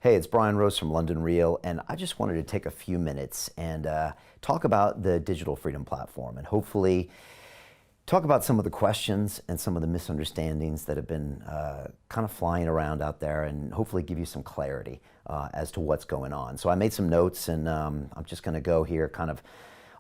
Hey, it's Brian Rose from London Real, and I just wanted to take a few minutes and talk about the Digital Freedom Platform and hopefully talk about some of the questions and some of the misunderstandings that have been kind of flying around out there and hopefully give you some clarity as to what's going on. So I made some notes and I'm just going to go here kind of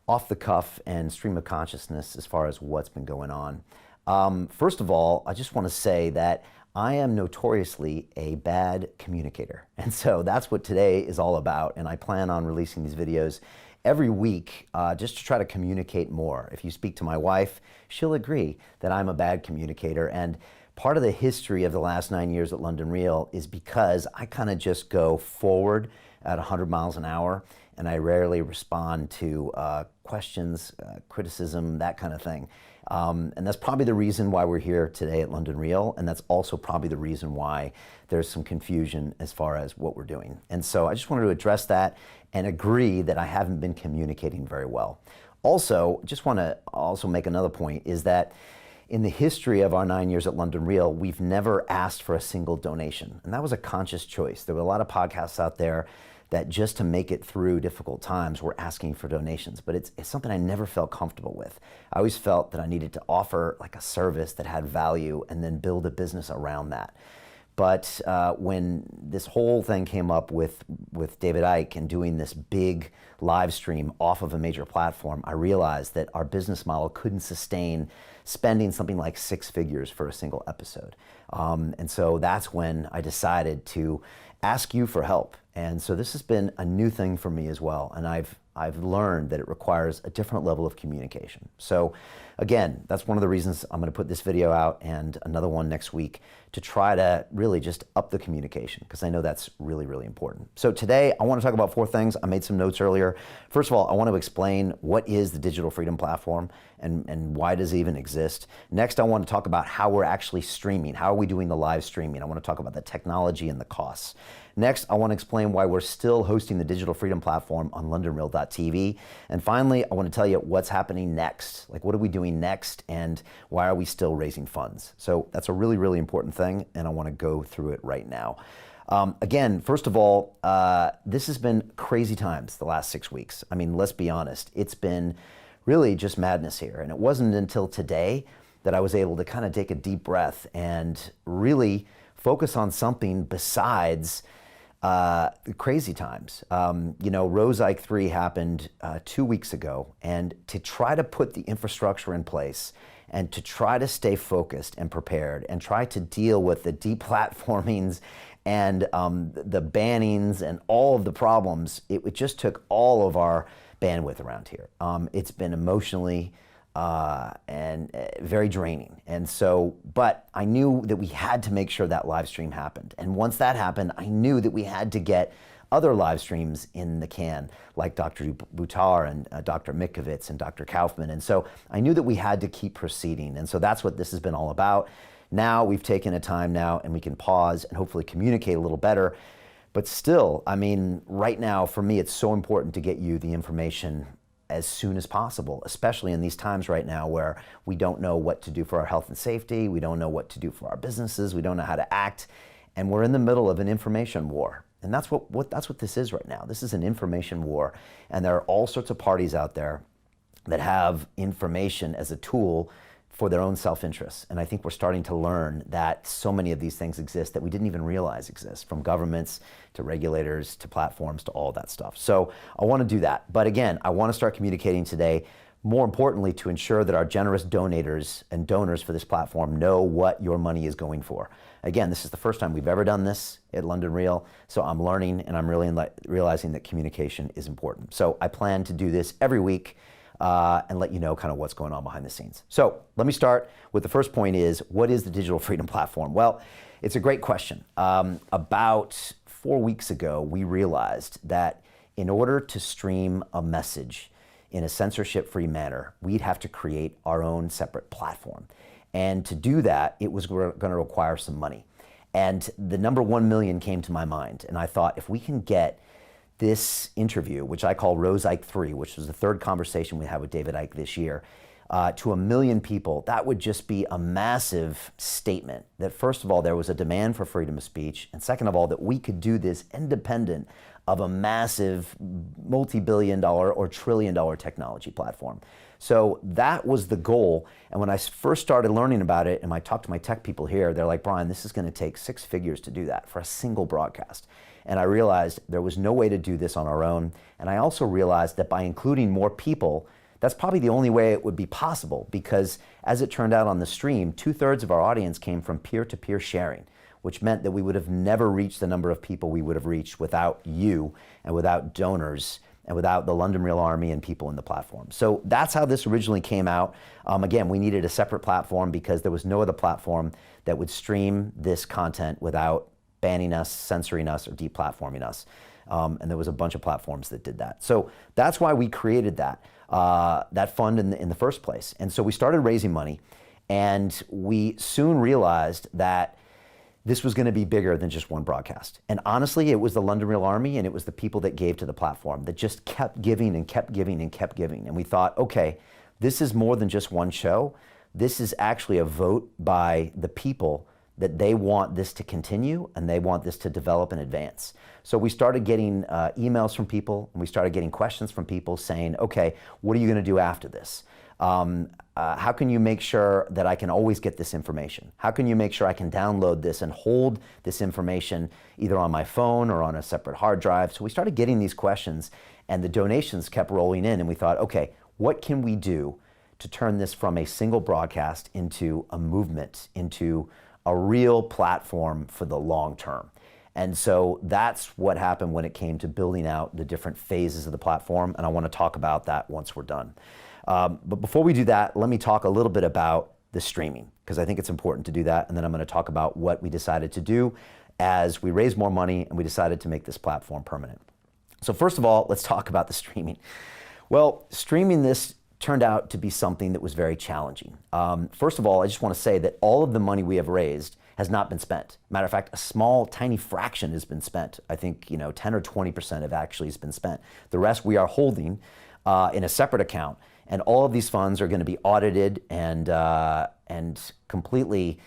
off the cuff and stream of consciousness as far as what's been going on. First of all, I just want to say that I am notoriously a bad communicator. And so that's what today is all about. And I plan on releasing these videos every week just to try to communicate more. If you speak to my wife, she'll agree that I'm a bad communicator. And part of the history of the last 9 years at London Real is because I kind of just go forward at 100 miles an hour and I rarely respond to questions, criticism, that kind of thing. And that's probably the reason why we're here today at London Real, and that's also probably the reason why there's some confusion as far as what we're doing. And so I just wanted to address that and agree that I haven't been communicating very well. Also, just want to also make another point is that in the history of our 9 years at London Real, we've never asked for a single donation. And that was a conscious choice. There were a lot of podcasts out there that just to make it through difficult times were asking for donations. But it's something I never felt comfortable with. I always felt that I needed to offer like a service that had value and then build a business around that. But when this whole thing came up with David Icke and doing this big live stream off of a major platform, I realized that our business model couldn't sustain spending something like 6 figures for a single episode. And so that's when I decided to ask you for help. And so this has been a new thing for me as well. And I've learned that it requires a different level of communication. So again, that's one of the reasons I'm going to put this video out and another one next week to try to really just up the communication, because I know that's really, really important. So today I want to talk about 4 things. I made some notes earlier. First of all, I want to explain what is the Digital Freedom Platform and why does it even exist. Next, I want to talk about how we're actually streaming. How are we doing the live streaming? I want to talk about the technology and the costs. Next, I want to explain why we're still hosting the Digital Freedom Platform on LondonReal.tv. And finally, I want to tell you what's happening next. Like, what are we doing next and why are we still raising funds? So that's a really, really important thing, and I want to go through it right now. Again, first of all, this has been crazy times the last 6 weeks. I mean, let's be honest. It's been really just madness here. And it wasn't until today that I was able to kind of take a deep breath and really focus on something besides crazy times. You know, Rose Icke 3 happened 2 weeks ago, and to try to put the infrastructure in place and to try to stay focused and prepared and try to deal with the deplatformings and the bannings and all of the problems, it just took all of our bandwidth around here. It's been emotionally and very draining. And so, but I knew that we had to make sure that live stream happened. And once that happened, I knew that we had to get other live streams in the can, like Dr. Butar and Dr. Mikovits and Dr. Kaufman. And so I knew that we had to keep proceeding. And so that's what this has been all about. Now we've taken a time now and we can pause and hopefully communicate a little better. But still, I mean, right now for me, it's so important to get you the information as soon as possible, especially in these times right now where we don't know what to do for our health and safety, we don't know what to do for our businesses, we don't know how to act, and we're in the middle of an information war. And that's what this is right now. This is an information war, and there are all sorts of parties out there that have information as a tool for their own self-interest. And I think we're starting to learn that so many of these things exist that we didn't even realize exist, from governments to regulators to platforms to all that stuff. So I want to do that. But again, I want to start communicating today, more importantly, to ensure that our generous donators and donors for this platform know what your money is going for. Again, this is the first time we've ever done this at London Real, so I'm learning and I'm really realizing that communication is important. So I plan to do this every week and let you know kind of what's going on behind the scenes. So let me start with the first point is, what is the Digital Freedom Platform? Well, it's a great question. About 4 weeks ago, we realized that in order to stream a message in a censorship-free manner, we'd have to create our own separate platform. And to do that, it was going to require some money. And the number 1 million came to my mind. And I thought, if we can get this interview, which I call Rose Icke 3, which was the 3rd conversation we had with David Icke this year, to 1 million people, that would just be a massive statement that, first of all, there was a demand for freedom of speech, and second of all, that we could do this independent of a massive multi-billion-dollar or trillion-dollar technology platform. So that was the goal. And when I first started learning about it, and I talked to my tech people here, they're like, Brian, this is going to take 6 figures to do that for a single broadcast. And I realized there was no way to do this on our own. And I also realized that by including more people, that's probably the only way it would be possible, because as it turned out on the stream, 2/3 of our audience came from peer-to-peer sharing, which meant that we would have never reached the number of people we would have reached without you and without donors and without the London Real Army and people in the platform. So that's how this originally came out. Again, we needed a separate platform because there was no other platform that would stream this content without banning us, censoring us, or deplatforming us. And there was a bunch of platforms that did that. So that's why we created that fund in the first place. And so we started raising money, and we soon realized that this was going to be bigger than just one broadcast. And honestly, it was the London Real Army and it was the people that gave to the platform that just kept giving and kept giving and kept giving. And we thought, okay, this is more than just one show. This is actually a vote by the people that they want this to continue and they want this to develop and advance. So we started getting emails from people, and we started getting questions from people saying, okay, what are you going to do after this? How can you make sure that I can always get this information? How can you make sure I can download this and hold this information either on my phone or on a separate hard drive? So we started getting these questions, and the donations kept rolling in, and we thought, okay, what can we do to turn this from a single broadcast into a movement, into a real platform for the long term? And so that's what happened when it came to building out the different phases of the platform, and I want to talk about that once we're done. But before we do that, let me talk a little bit about the streaming, because I think it's important to do that, and then I'm going to talk about what we decided to do as we raised more money and we decided to make this platform permanent. So first of all, let's talk about the streaming. Well, streaming this turned out to be something that was very challenging. First of all, I just want to say that all of the money we have raised has not been spent. Matter of fact, a small, tiny fraction has been spent. I think 10 or 20% have actually been spent. The rest we are holding in a separate account, and all of these funds are going to be audited and completely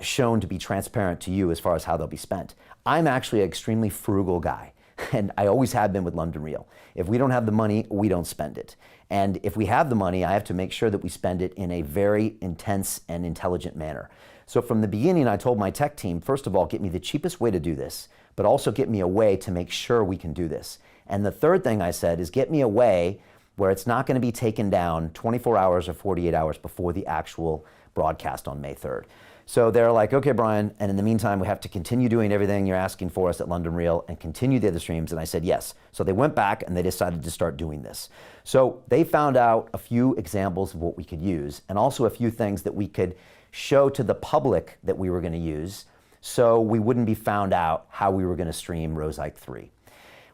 shown to be transparent to you as far as how they'll be spent. I'm actually an extremely frugal guy, and I always have been with London Real. If we don't have the money, we don't spend it. And if we have the money, I have to make sure that we spend it in a very intense and intelligent manner. So from the beginning, I told my tech team, first of all, get me the cheapest way to do this, but also get me a way to make sure we can do this. And the third thing I said is get me a way where it's not going to be taken down 24 hours or 48 hours before the actual broadcast on May 3rd. So they're like, okay, Brian, and in the meantime, we have to continue doing everything you're asking for us at London Real and continue the other streams. And I said, yes. So they went back and they decided to start doing this. So they found out a few examples of what we could use, and also a few things that we could show to the public that we were going to use, so we wouldn't be found out how we were going to stream Rose Ike 3.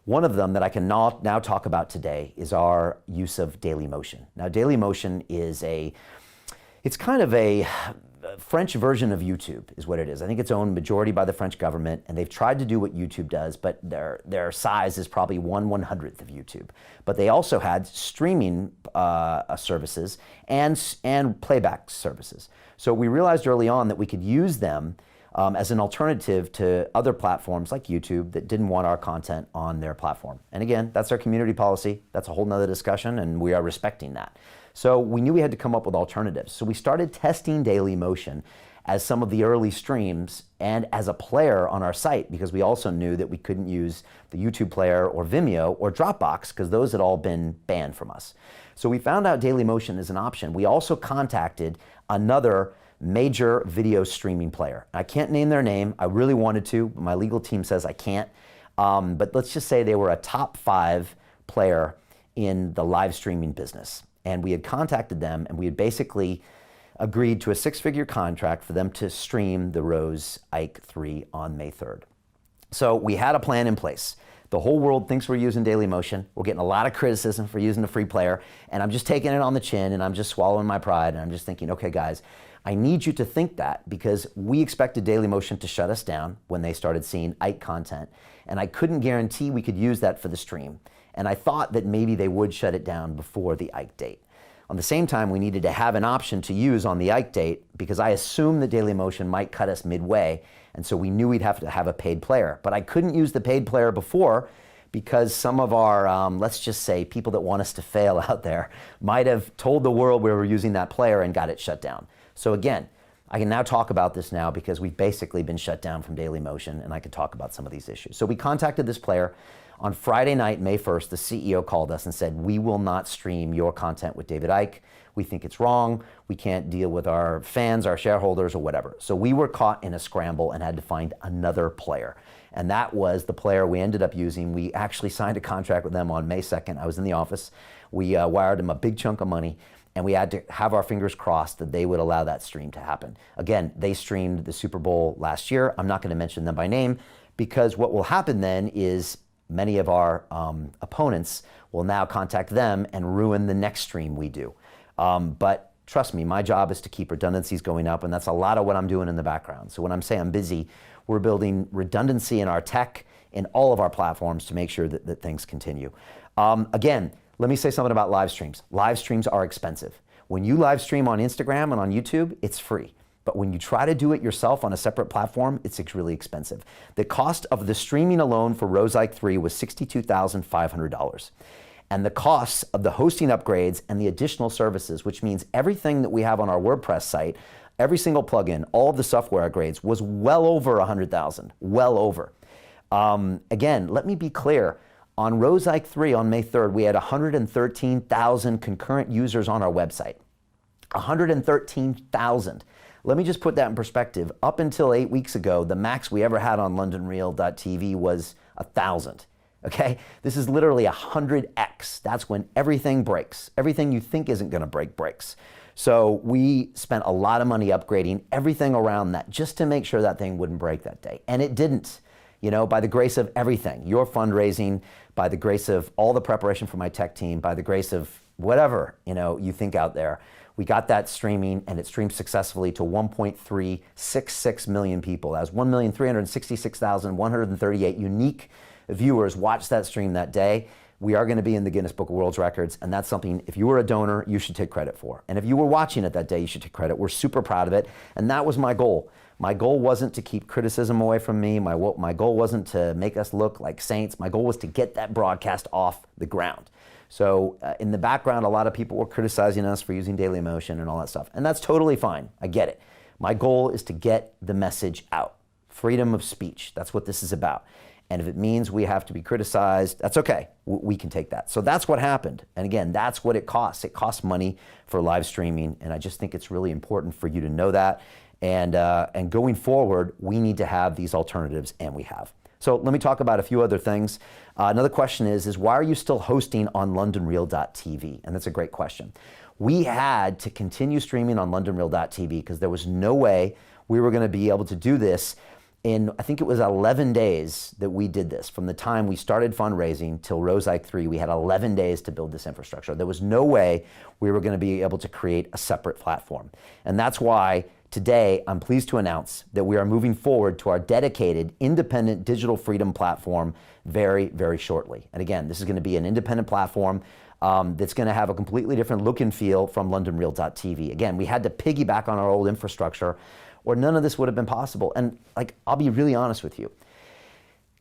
One of them that I can now talk about today is our use of Daily Motion. Now, Daily Motion is it's kind of a French version of YouTube is what it is. I think it's owned majority by the French government, and they've tried to do what YouTube does, but their size is probably 1/100th of YouTube. But they also had streaming services and playback services. So we realized early on that we could use them as an alternative to other platforms like YouTube that didn't want our content on their platform. And again, that's our community policy. That's a whole nother discussion, and we are respecting that. So we knew we had to come up with alternatives. So we started testing Daily Motion as some of the early streams and as a player on our site, because we also knew that we couldn't use the YouTube player or Vimeo or Dropbox because those had all been banned from us. So we found out Daily Motion is an option. We also contacted another major video streaming player. I can't name their name. I really wanted to, but my legal team says I can't. But let's just say they were a top 5 player in the live streaming business. And we had contacted them, and we had basically agreed to a 6-figure contract for them to stream the Rose Ike 3 on May 3rd. So we had a plan in place. The whole world thinks we're using Daily Motion. We're getting a lot of criticism for using the free player, and I'm just taking it on the chin, and I'm just swallowing my pride, and I'm just thinking, okay, guys, I need you to think that, because we expected Daily Motion to shut us down when they started seeing Ike content, and I couldn't guarantee we could use that for the stream. And I thought that maybe they would shut it down before the Ike date. On the same time, we needed to have an option to use on the Ike date because I assumed that Dailymotion might cut us midway, and so we knew we'd have to have a paid player. But I couldn't use the paid player before because some of our, let's just say, people that want us to fail out there might have told the world we were using that player and got it shut down. So again, I can now talk about this now because we've basically been shut down from Dailymotion, and I can talk about some of these issues. So we contacted this player. On Friday night, May 1st, the CEO called us and said, we will not stream your content with David Icke. We think it's wrong. We can't deal with our fans, our shareholders, or whatever. So we were caught in a scramble and had to find another player. And that was the player we ended up using. We actually signed a contract with them on May 2nd. I was in the office. We wired them a big chunk of money, and we had to have our fingers crossed that they would allow that stream to happen. Again, they streamed the Super Bowl last year. I'm not going to mention them by name because what will happen then is many of our opponents will now contact them and ruin the next stream we do. But trust me, my job is to keep redundancies going up, and that's a lot of what I'm doing in the background. So when I'm saying I'm busy, we're building redundancy in our tech, in all of our platforms to make sure that things continue. Again, let me say something about live streams. Live streams are expensive. When you live stream on Instagram and on YouTube, it's free. But when you try to do it yourself on a separate platform, it's really expensive. The cost of the streaming alone for Rose Ike 3 was $62,500. And the costs of the hosting upgrades and the additional services, which means everything that we have on our WordPress site, every single plugin, all of the software upgrades, was well over $100,000, well over. Again, let me be clear. On Rose Ike 3 on May 3rd, we had 113,000 concurrent users on our website. 113,000. Let me just put that in perspective. Up until 8 weeks ago, the max we ever had on LondonReal.tv was 1,000. Okay? This is literally 100x. That's when everything breaks. Everything you think isn't going to break breaks. So we spent a lot of money upgrading everything around that just to make sure that thing wouldn't break that day. And it didn't. You know, by the grace of everything, your fundraising, by the grace of all the preparation for my tech team, by the grace of whatever, you know, you think out there, we got that streaming, and it streamed successfully to 1.366 million people. That was 1,366,138 unique viewers watched that stream that day. We are going to be in the Guinness Book of World Records, and that's something, if you were a donor, you should take credit for. And if you were watching it that day, you should take credit. We're super proud of it, and that was my goal. My goal wasn't to keep criticism away from me. My goal wasn't to make us look like saints. My goal was to get that broadcast off the ground. So in the background, a lot of people were criticizing us for using Dailymotion and all that stuff. And that's totally fine. I get it. My goal is to get the message out. Freedom of speech. That's what this is about. And if it means we have to be criticized, that's okay. We can take that. So that's what happened. And again, that's what it costs. It costs money for live streaming. And I just think it's really important for you to know that. And going forward, we need to have these alternatives, and we have. So let me talk about a few other things. Another question is why are you still hosting on LondonReal.tv? And that's a great question. We had to continue streaming on LondonReal.tv because there was no way we were going to be able to do this in, I think it was 11 days that we did this. From the time we started fundraising till Rose Ike 3, we had 11 days to build this infrastructure. There was no way we were going to be able to create a separate platform. And that's why today, I'm pleased to announce that we are moving forward to our dedicated independent digital freedom platform very, very shortly. And again, this is going to be an independent platform that's going to have a completely different look and feel from LondonReal.tv. Again, we had to piggyback on our old infrastructure, or none of this would have been possible. And like, I'll be really honest with you.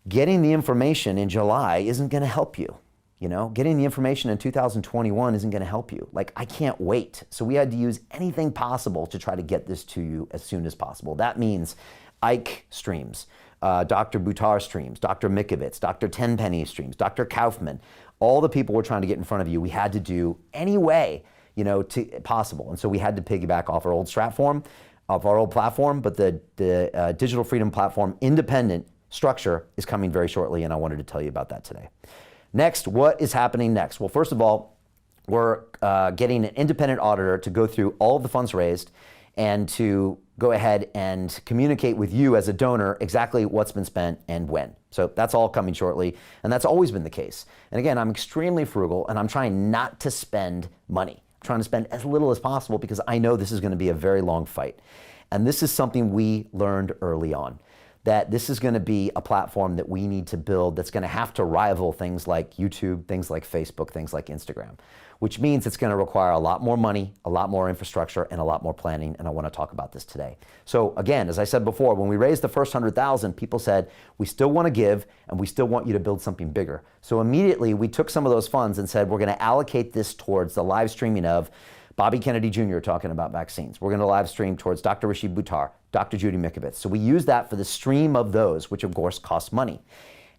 Getting the information in July isn't going to help you. You know, getting the information in 2021 isn't going to help you. Like, I can't wait. So we had to use anything possible to try to get this to you as soon as possible. That means Ike streams, Dr. Buttar streams, Dr. Mikovits, Dr. Tenpenny streams, Dr. Kaufman, all the people we're trying to get in front of you, we had to do any way, you know, possible. And so we had to piggyback off our old platform, but the Digital Freedom Platform independent structure is coming very shortly, and I wanted to tell you about that today. Next, what is happening next? Well, first of all, we're getting an independent auditor to go through all of the funds raised and to go ahead and communicate with you as a donor exactly what's been spent and when. So that's all coming shortly, and that's always been the case. And again, I'm extremely frugal, and I'm trying not to spend money. I'm trying to spend as little as possible because I know this is going to be a very long fight. And this is something we learned early on. that this is going to be a platform that we need to build that's going to have to rival things like YouTube, things like Facebook, things like Instagram, which means it's going to require a lot more money, a lot more infrastructure, and a lot more planning, and I want to talk about this today. So again, as I said before, when we raised the first 100,000, people said, we still want to give, and we still want you to build something bigger. So immediately, we took some of those funds and said, we're going to allocate this towards the live streaming of Bobby Kennedy Jr. talking about vaccines. We're going to live stream towards Dr. Rashid Buttar, Dr. Judy Mikovits. So we use that for the stream of those, which of course costs money.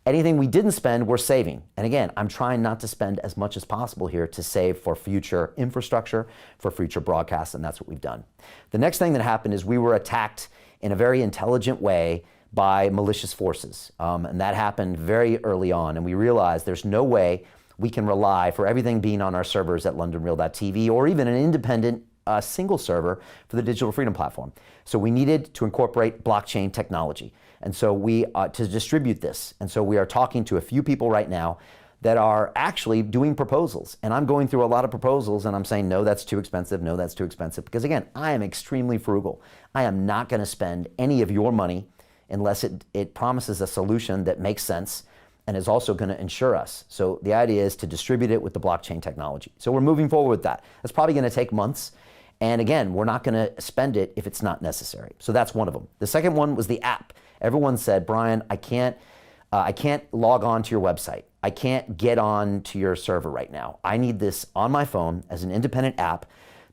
Anything we didn't spend, we're saving. And again, I'm trying not to spend as much as possible here to save for future infrastructure, for future broadcasts, and that's what we've done. The next thing that happened is we were attacked in a very intelligent way by malicious forces. And that happened very early on. And we realized there's no way we can rely for everything being on our servers at LondonReal.tv or even an independent single server for the Digital Freedom Platform. So we needed to incorporate blockchain technology. And so we, to distribute this. And so we are talking to a few people right now that are actually doing proposals. And I'm going through a lot of proposals and I'm saying, no, that's too expensive. No, that's too expensive. Because again, I am extremely frugal. I am not going to spend any of your money unless it promises a solution that makes sense and is also going to insure us. So the idea is to distribute it with the blockchain technology. So we're moving forward with that. That's probably going to take months. And again, we're not going to spend it if it's not necessary. So that's one of them. The second one was the app. Everyone said, Brian, I can't log on to your website. I can't get on to your server right now. I need this on my phone as an independent app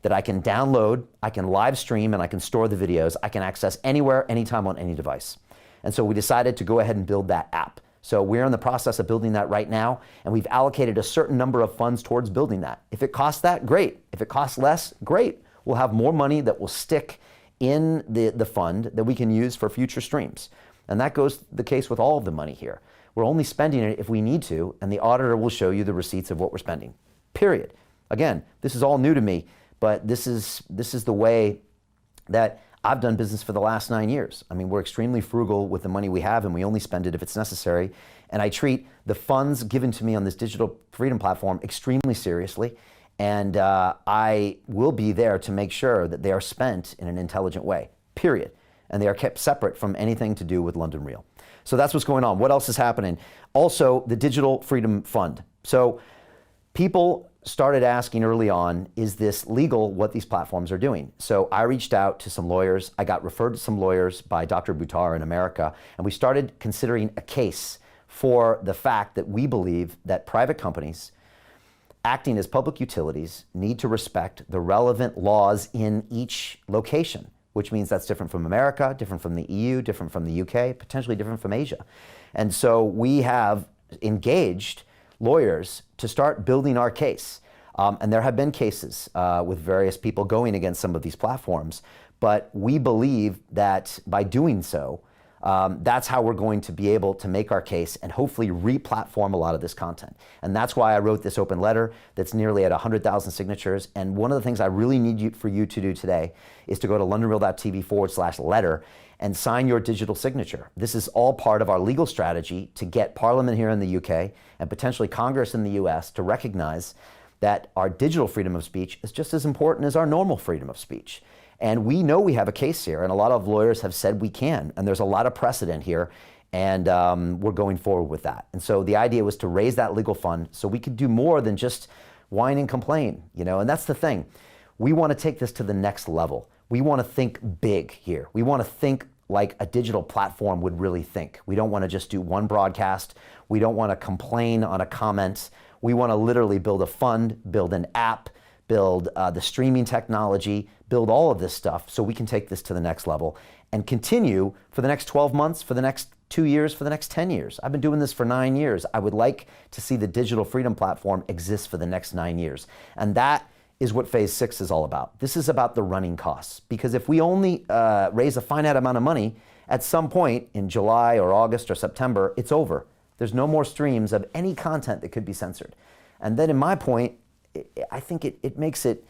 that I can download, I can live stream, and I can store the videos. I can access anywhere, anytime on any device. And so we decided to go ahead and build that app. So we're in the process of building that right now, and we've allocated a certain number of funds towards building that. If it costs that, great. If it costs less, great. We'll have more money that will stick in the fund that we can use for future streams. And that goes the case with all of the money here. We're only spending it if we need to, and the auditor will show you the receipts of what we're spending, period. Again, this is all new to me, but this is the way that I've done business for the last 9 years. I mean, we're extremely frugal with the money we have, and we only spend it if it's necessary. And I treat the funds given to me on this Digital Freedom Platform extremely seriously. And I will be there to make sure that they are spent in an intelligent way, period. And they are kept separate from anything to do with London Real. So that's what's going on. What else is happening? Also, the Digital Freedom Fund. So people started asking early on, is this legal, what these platforms are doing? So I reached out to some lawyers. I got referred to some lawyers by Dr. Buttar in America, and we started considering a case for the fact that we believe that private companies acting as public utilities need to respect the relevant laws in each location, which means that's different from America, different from the EU, different from the UK, potentially different from Asia. And so we have engaged lawyers to start building our case. And there have been cases with various people going against some of these platforms, but we believe that by doing so, that's how we're going to be able to make our case and hopefully re-platform a lot of this content. And that's why I wrote this open letter that's nearly at 100,000 signatures. And one of the things I really need for you to do today is to go to londonreal.tv/letter and sign your digital signature. This is all part of our legal strategy to get Parliament here in the UK and potentially Congress in the US to recognize that our digital freedom of speech is just as important as our normal freedom of speech. And we know we have a case here, and a lot of lawyers have said we can, and there's a lot of precedent here, and we're going forward with that. And so the idea was to raise that legal fund so we could do more than just whine and complain, you know, and that's the thing. We want to take this to the next level. We want to think big here. We want to think like a digital platform would really think. We don't want to just do one broadcast. We don't want to complain on a comment. We want to literally build a fund, build an app, build the streaming technology, build all of this stuff so we can take this to the next level and continue for the next 12 months, for the next 2 years, for the next 10 years. I've been doing this for 9 years. I would like to see the Digital Freedom Platform exist for the next 9 years. And that is what Phase 6 is all about. This is about the running costs. Because if we only raise a finite amount of money, at some point in July or August or September, it's over. There's no more streams of any content that could be censored. And then in my point, I think it makes it,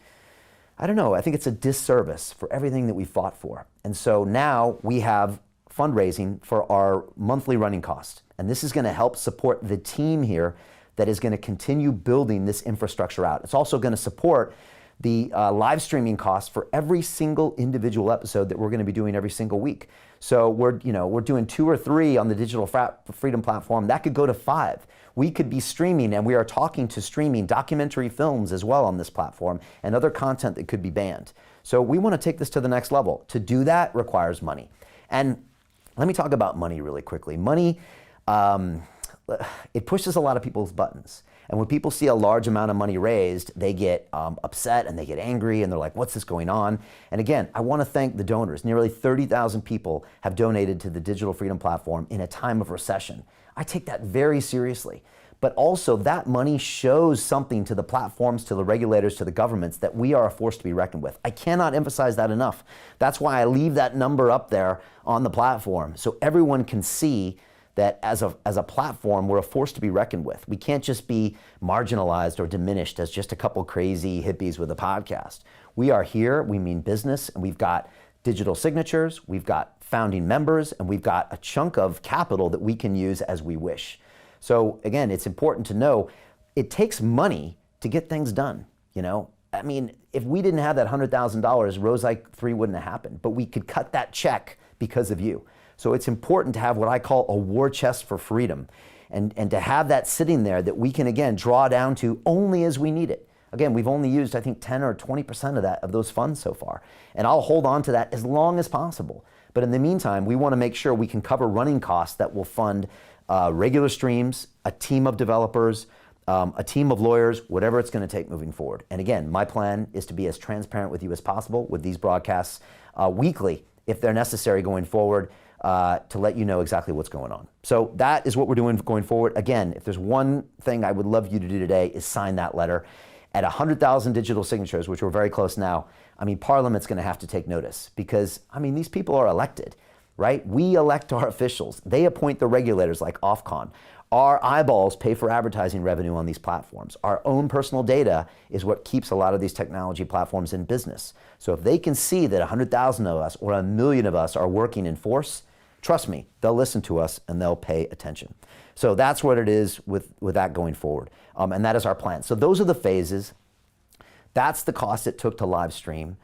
I don't know, I think it's a disservice for everything that we fought for. And so now we have fundraising for our monthly running costs. And this is going to help support the team here that is going to continue building this infrastructure out. It's also going to support the live streaming costs for every single individual episode that we're going to be doing every single week. So we're doing 2 or 3 on the Digital Freedom platform. That could go to 5. We could be streaming, and we are talking to streaming documentary films as well on this platform and other content that could be banned. So we want to take this to the next level. To do that requires money. And let me talk about money really quickly. Money, it pushes a lot of people's buttons. And when people see a large amount of money raised, they get upset and they get angry and they're like, what's this going on? And again, I want to thank the donors. Nearly 30,000 people have donated to the Digital Freedom platform in a time of recession. I take that very seriously. But also that money shows something to the platforms, to the regulators, to the governments that we are a force to be reckoned with. I cannot emphasize that enough. That's why I leave that number up there on the platform so everyone can see that as a platform, we're a force to be reckoned with. We can't just be marginalized or diminished as just a couple crazy hippies with a podcast. We are here, we mean business, and we've got digital signatures, we've got founding members, and we've got a chunk of capital that we can use as we wish. So again, it's important to know it takes money to get things done. I mean, if we didn't have that $100,000, Rose Ike 3 wouldn't have happened, but we could cut that check because of you. So it's important to have what I call a war chest for freedom and to have that sitting there that we can, again, draw down to only as we need it. Again, we've only used, I think, 10 or 20% of those funds so far. And I'll hold on to that as long as possible. But in the meantime, we want to make sure we can cover running costs that will fund regular streams, a team of developers, a team of lawyers, whatever it's going to take moving forward. And again, my plan is to be as transparent with you as possible with these broadcasts weekly, if they're necessary going forward, to let you know exactly what's going on. So that is what we're doing going forward. Again, if there's one thing I would love you to do today is sign that letter. At 100,000 digital signatures, which we're very close now, I mean, Parliament's going to have to take notice because, I mean, these people are elected, right? We elect our officials. They appoint the regulators like Ofcom. Our eyeballs pay for advertising revenue on these platforms. Our own personal data is what keeps a lot of these technology platforms in business. So if they can see that 100,000 of us or 1 million of us are working in force, trust me, they'll listen to us and they'll pay attention. So that's what it is with that going forward. And that is our plan. So those are the phases. That's the cost it took to live stream.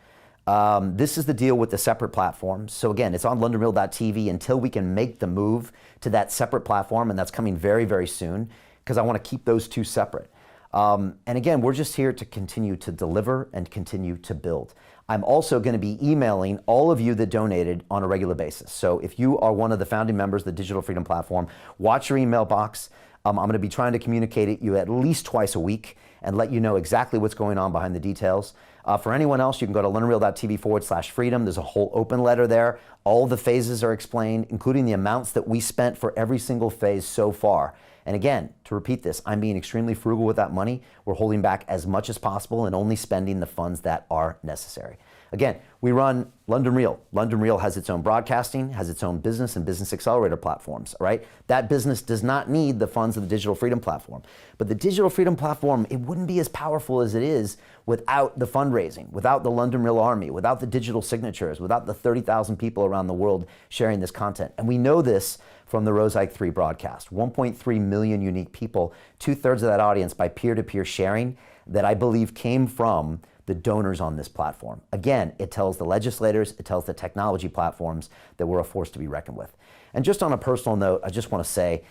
This is the deal with the separate platforms. So again, it's on LondonReal.tv until we can make the move to that separate platform, and that's coming very, very soon because I want to keep those two separate. And again, we're just here to continue to deliver and continue to build. I'm also going to be emailing all of you that donated on a regular basis. So if you are one of the founding members of the Digital Freedom Platform, watch your email box. I'm going to be trying to communicate it you at least twice a week and let you know exactly what's going on behind the details. For anyone else, you can go to LondonReal.tv/freedom. There's a whole open letter there. All the phases are explained, including the amounts that we spent for every single phase so far. And again, to repeat this, I'm being extremely frugal with that money. We're holding back as much as possible and only spending the funds that are necessary. Again, we run London Real. London Real has its own broadcasting, has its own business and business accelerator platforms, all right? That business does not need the funds of the Digital Freedom Platform. But the Digital Freedom Platform, it wouldn't be as powerful as it is without the fundraising, without the London Real Army, without the digital signatures, without the 30,000 people around the world sharing this content. And we know this from the Rose Ike 3 broadcast. 1.3 million unique people, 2/3 of that audience by peer-to-peer sharing that I believe came from the donors on this platform. Again, it tells the legislators, it tells the technology platforms that we're a force to be reckoned with. And just on a personal note, I just want to say,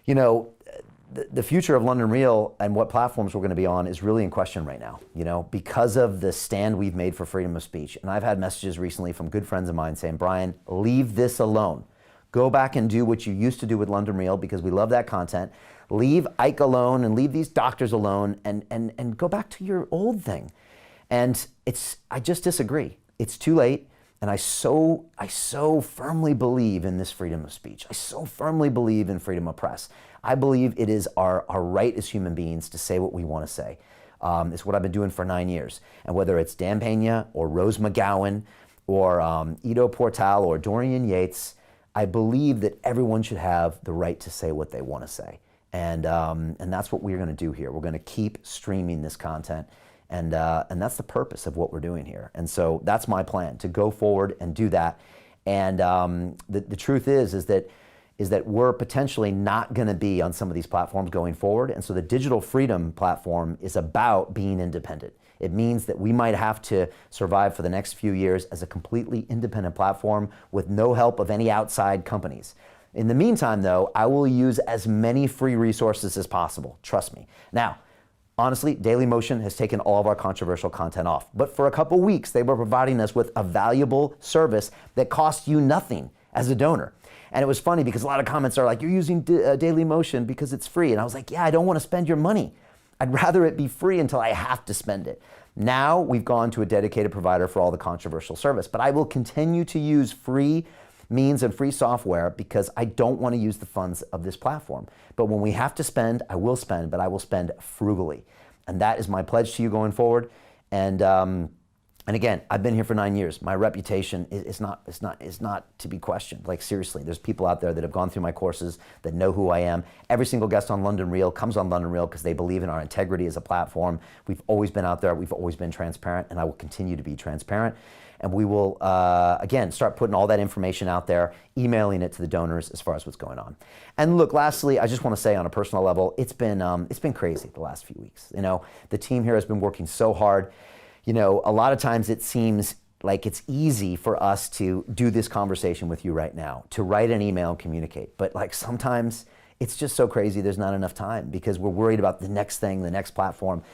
you know, the future of London Real and what platforms we're going to be on is really in question right now, you know, because of the stand we've made for freedom of speech. And I've had messages recently from good friends of mine saying, Brian, leave this alone. Go back and do what you used to do with London Real because we love that content. Leave Ike alone and leave these doctors alone and go back to your old thing. And I just disagree. It's too late. And I so firmly believe in this freedom of speech. I so firmly believe in freedom of press. I believe it is our right as human beings to say what we want to say. It's what I've been doing for 9 years. And whether it's Dan Pena or Rose McGowan or Ido Portal or Dorian Yates, I believe that everyone should have the right to say what they want to say. And that's what we're going to do here. We're going to keep streaming this content. And that's the purpose of what we're doing here. And so that's my plan, to go forward and do that. And the truth is that we're potentially not going to be on some of these platforms going forward. And so the Digital Freedom Platform is about being independent. It means that we might have to survive for the next few years as a completely independent platform with no help of any outside companies. In the meantime, though, I will use as many free resources as possible. Trust me. Now, honestly, Dailymotion has taken all of our controversial content off. But for a couple weeks, they were providing us with a valuable service that cost you nothing as a donor. And it was funny because a lot of comments are like, you're using Dailymotion because it's free. And I was like, yeah, I don't want to spend your money. I'd rather it be free until I have to spend it. Now we've gone to a dedicated provider for all the controversial service. But I will continue to use free means and free software because I don't want to use the funds of this platform. But when we have to spend, I will spend, but I will spend frugally. And that is my pledge to you going forward. And again, I've been here for 9 years. My reputation is not to be questioned. Like seriously, there's people out there that have gone through my courses that know who I am. Every single guest on London Real comes on London Real because they believe in our integrity as a platform. We've always been out there. We've always been transparent, and I will continue to be transparent. And we will, again, start putting all that information out there, emailing it to the donors as far as what's going on. And look, lastly, I just want to say on a personal level, it's been crazy the last few weeks. You know, the team here has been working so hard. You know, a lot of times it seems like it's easy for us to do this conversation with you right now, to write an email and communicate. But like sometimes it's just so crazy there's not enough time because we're worried about the next thing, the next platform.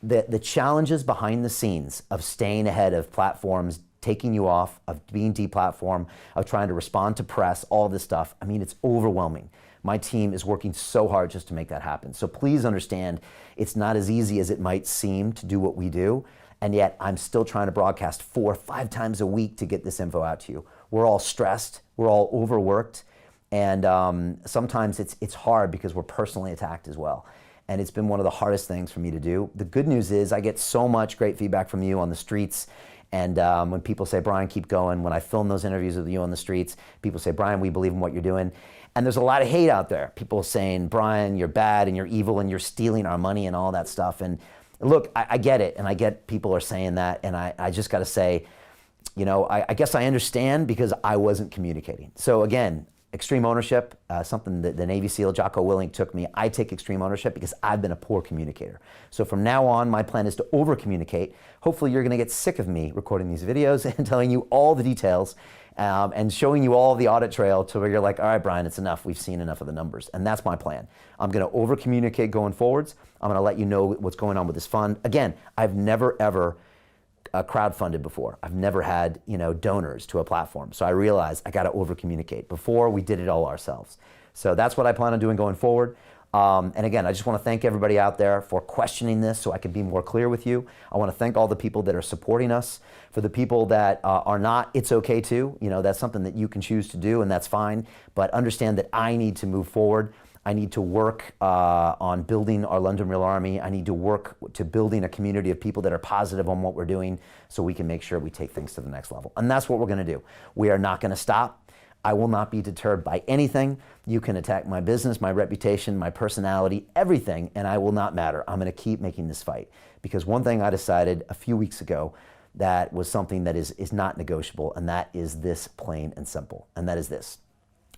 The challenges behind the scenes of staying ahead of platforms, taking you off, of being deplatformed, of trying to respond to press, all this stuff, I mean, it's overwhelming. My team is working so hard just to make that happen. So please understand, it's not as easy as it might seem to do what we do. And yet I'm still trying to broadcast 4 or 5 times a week to get this info out to you. We're all stressed, we're all overworked, and sometimes it's hard because we're personally attacked as well. And it's been one of the hardest things for me to do. The good news is I get so much great feedback from you on the streets. And when people say, Brian, keep going, when I film those interviews with you on the streets, people say, Brian, we believe in what you're doing. And there's a lot of hate out there. People saying, Brian, you're bad and you're evil and you're stealing our money and all that stuff. And look, I get it, and I get people are saying that, and I just got to say, you know, I guess I understand because I wasn't communicating. So again, extreme ownership, something that the Navy SEAL Jocko Willink took me. I take extreme ownership because I've been a poor communicator. So from now on, my plan is to over-communicate. Hopefully you're going to get sick of me recording these videos and telling you all the details and showing you all the audit trail to where you're like, all right, Brian, it's enough. We've seen enough of the numbers. And that's my plan. I'm going to over-communicate going forwards. I'm going to let you know what's going on with this fund. Again, I've never, ever crowdfunded before. I've never had, you know, donors to a platform. So I realized I got to over-communicate. Before, we did it all ourselves. So that's what I plan on doing going forward. And again, I just want to thank everybody out there for questioning this so I can be more clear with you. I want to thank all the people that are supporting us. For the people that are not, it's okay too. You know, that's something that you can choose to do, and that's fine. But understand that I need to move forward. I need to work on building our London Real Army. I need to work to building a community of people that are positive on what we're doing so we can make sure we take things to the next level. And that's what we're going to do. We are not going to stop. I will not be deterred by anything. You can attack my business, my reputation, my personality, everything, and I will not matter. I'm going to keep making this fight. Because one thing I decided a few weeks ago that was something that is not negotiable, and that is this, plain and simple. And that is this: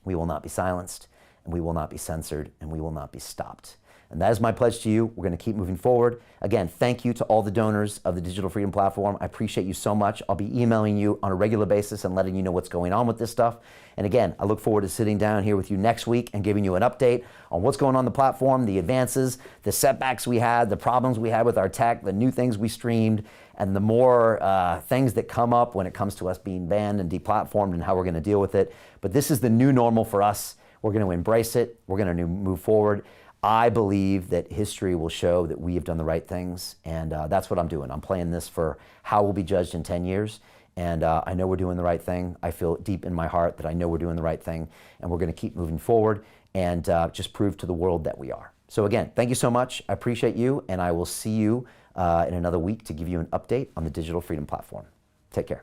we will not be silenced, and we will not be censored, and we will not be stopped. And that is my pledge to you. We're going to keep moving forward. Again, thank you to all the donors of the Digital Freedom Platform. I appreciate you so much. I'll be emailing you on a regular basis and letting you know what's going on with this stuff. And again, I look forward to sitting down here with you next week and giving you an update on what's going on the platform, the advances, the setbacks we had, the problems we had with our tech, the new things we streamed, and the more things that come up when it comes to us being banned and deplatformed and how we're going to deal with it. But this is the new normal for us. We're going to embrace it. We're going to move forward. I believe that history will show that we have done the right things, and that's what I'm doing. I'm playing this for how we'll be judged in 10 years, and I know we're doing the right thing. I feel deep in my heart that I know we're doing the right thing, and we're going to keep moving forward and just prove to the world that we are. So again, thank you so much. I appreciate you, and I will see you in another week to give you an update on the Digital Freedom Platform. Take care.